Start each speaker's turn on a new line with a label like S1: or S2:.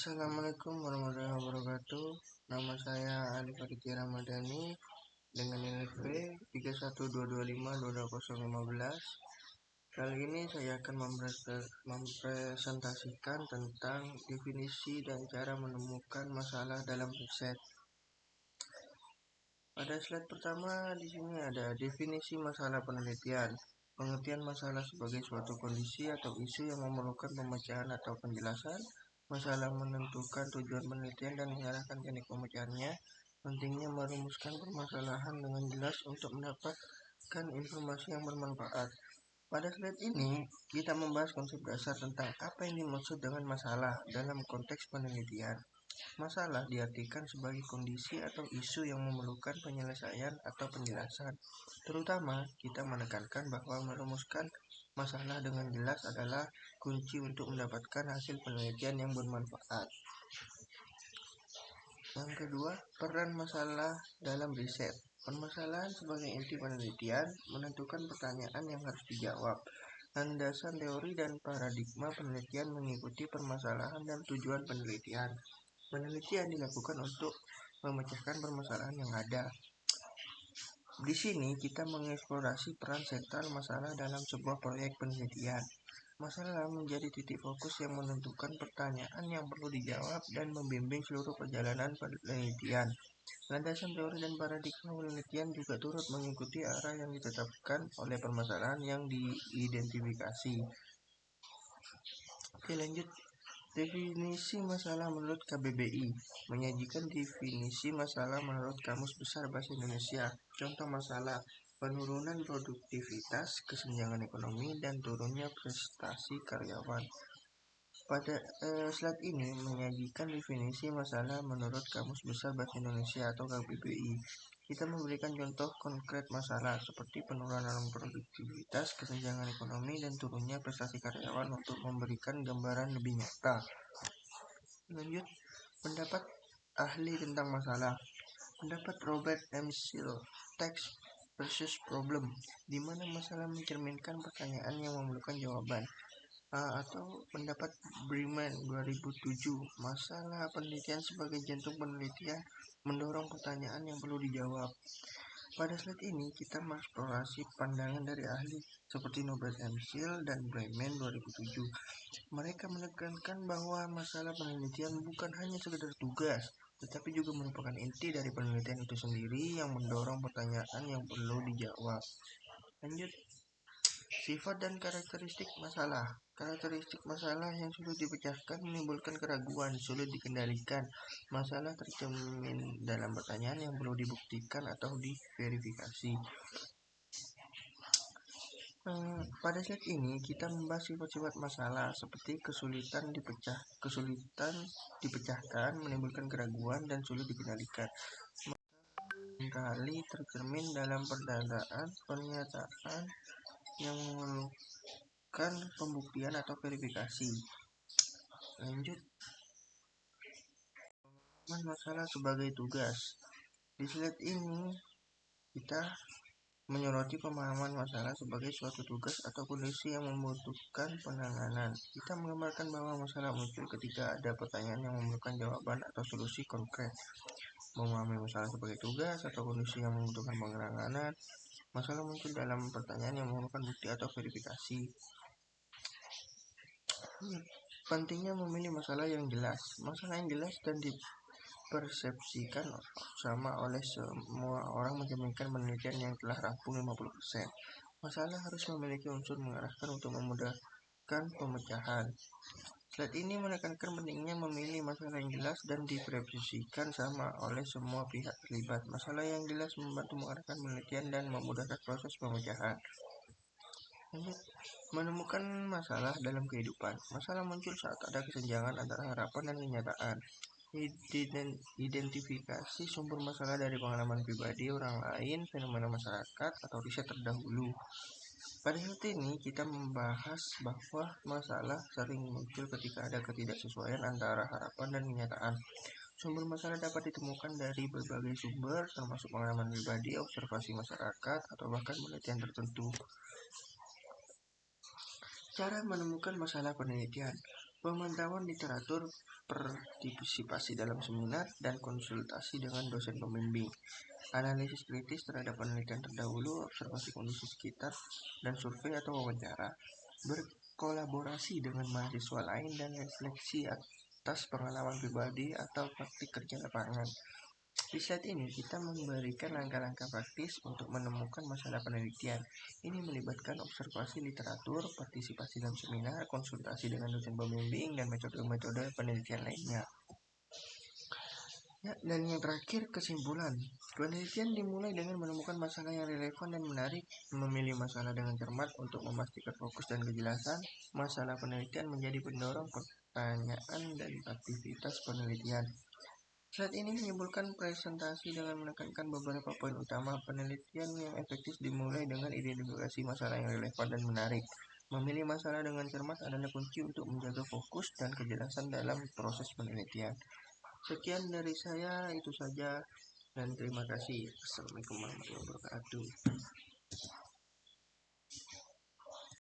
S1: Assalamualaikum warahmatullahi wabarakatuh. Nama saya Alif Aditya Ramadhani dengan NIP 3122522015. Kali ini saya akan mempresentasikan tentang definisi dan cara menemukan masalah dalam riset. Pada slide pertama di sini ada definisi masalah penelitian. Pengertian masalah sebagai suatu kondisi atau isu yang memerlukan pemecahan atau penjelasan. Masalah menentukan tujuan penelitian dan mengarahkan teknik pemecahannya. Pentingnya merumuskan permasalahan dengan jelas untuk mendapatkan informasi yang bermanfaat. Pada slide ini, kita membahas konsep dasar tentang apa yang dimaksud dengan masalah dalam konteks penelitian. Masalah diartikan sebagai kondisi atau isu yang memerlukan penyelesaian atau penjelasan. Terutama, kita menekankan bahwa merumuskan masalah dengan jelas adalah kunci untuk mendapatkan hasil penelitian yang bermanfaat. Yang kedua, peran masalah dalam riset. Permasalahan sebagai inti penelitian menentukan pertanyaan yang harus dijawab. Landasan teori dan paradigma penelitian mengikuti permasalahan dan tujuan penelitian. Penelitian dilakukan untuk memecahkan permasalahan yang ada. Di sini kita mengeksplorasi peran sentral masalah dalam sebuah proyek penelitian. Masalah menjadi titik fokus yang menentukan pertanyaan yang perlu dijawab dan membimbing seluruh perjalanan penelitian. Landasan teori dan paradigma penelitian juga turut mengikuti arah yang ditetapkan oleh permasalahan yang diidentifikasi. Oke, lanjut. Definisi masalah menurut KBBI. Menyajikan definisi masalah menurut Kamus Besar Bahasa Indonesia. Contoh masalah: penurunan produktivitas, kesenjangan ekonomi, dan turunnya prestasi karyawan. Pada slide ini menyajikan definisi masalah menurut Kamus Besar Bahasa Indonesia atau KBBI. Kita memberikan contoh konkret masalah seperti penurunan produktivitas, kesenjangan ekonomi, dan turunnya prestasi karyawan untuk memberikan gambaran lebih nyata. Lanjut, pendapat ahli tentang masalah. Pendapat Robert M. Seale, Text versus Problem, di mana masalah mencerminkan pertanyaan yang memerlukan jawaban. Atau pendapat Bremen 2007, masalah penelitian sebagai jantung penelitian mendorong pertanyaan yang perlu dijawab. Pada slide ini kita mengeksplorasi pandangan dari ahli seperti Robert M. Seale dan Bremen 2007. Mereka menekankan bahwa masalah penelitian bukan hanya sekedar tugas, tetapi juga merupakan inti dari penelitian itu sendiri yang mendorong pertanyaan yang perlu dijawab. Lanjut, sifat dan karakteristik masalah. Karakteristik masalah yang sulit dipecahkan menimbulkan keraguan, sulit dikendalikan. Masalah tercermin dalam pertanyaan yang perlu dibuktikan atau diverifikasi. Pada slide ini kita membahas sifat-sifat masalah seperti kesulitan dipecahkan, menimbulkan keraguan, dan sulit dikendalikan. Kali tercermin dalam pernyataan yang memerlukan pembuktian atau verifikasi. Lanjut, masalah sebagai tugas. Di slide ini kita menyoroti pemahaman masalah sebagai suatu tugas atau kondisi yang membutuhkan penanganan. Kita menggambarkan bahwa masalah muncul ketika ada pertanyaan yang memerlukan jawaban atau solusi konkret. Memahami masalah sebagai tugas atau kondisi yang membutuhkan penanganan. Masalah muncul dalam pertanyaan yang memerlukan bukti atau verifikasi. Pentingnya memilih masalah yang jelas. Masalah yang jelas dan dipersepsikan sama oleh semua orang mencerminkan penelitian yang telah rampung 50%. Masalah harus memiliki unsur mengarahkan untuk memudahkan pemecahan. Slide ini menekankan pentingnya memilih masalah yang jelas dan dipersepsikan sama oleh semua pihak terlibat. Masalah yang jelas membantu mengarahkan penelitian dan memudahkan proses pemecahan. Menemukan masalah dalam kehidupan. Masalah muncul saat ada kesenjangan antara harapan dan kenyataan. Identifikasi sumber masalah dari pengalaman pribadi orang lain, fenomena masyarakat, atau riset terdahulu. Pada saat ini kita membahas bahwa masalah sering muncul ketika ada ketidaksesuaian antara harapan dan kenyataan. Sumber masalah dapat ditemukan dari berbagai sumber, termasuk pengalaman pribadi, observasi masyarakat, atau bahkan penelitian tertentu. Cara menemukan masalah penelitian. Pemantauan literatur berpartisipasi dalam seminar dan konsultasi dengan dosen pembimbing. Analisis kritis terhadap penelitian terdahulu, observasi kondisi sekitar, dan survei atau wawancara. Berkolaborasi dengan mahasiswa lain dan refleksi atas pengalaman pribadi atau praktik kerja lapangan. Di slide ini kita memberikan langkah-langkah praktis untuk menemukan masalah penelitian. Ini melibatkan observasi literatur, partisipasi dalam seminar, konsultasi dengan dosen pembimbing, dan metode-metode penelitian lainnya. Ya, dan yang terakhir, kesimpulan. Penelitian dimulai dengan menemukan masalah yang relevan dan menarik, memilih masalah dengan cermat untuk memastikan fokus dan kejelasan. Masalah penelitian menjadi pendorong pertanyaan dan aktivitas penelitian. Slide ini menyimpulkan presentasi dengan menekankan beberapa poin utama. Penelitian yang efektif dimulai dengan identifikasi masalah yang relevan dan menarik. Memilih masalah dengan cermat adalah kunci untuk menjaga fokus dan kejelasan dalam proses penelitian. Sekian dari saya, itu saja, dan terima kasih. Assalamualaikum warahmatullahi wabarakatuh.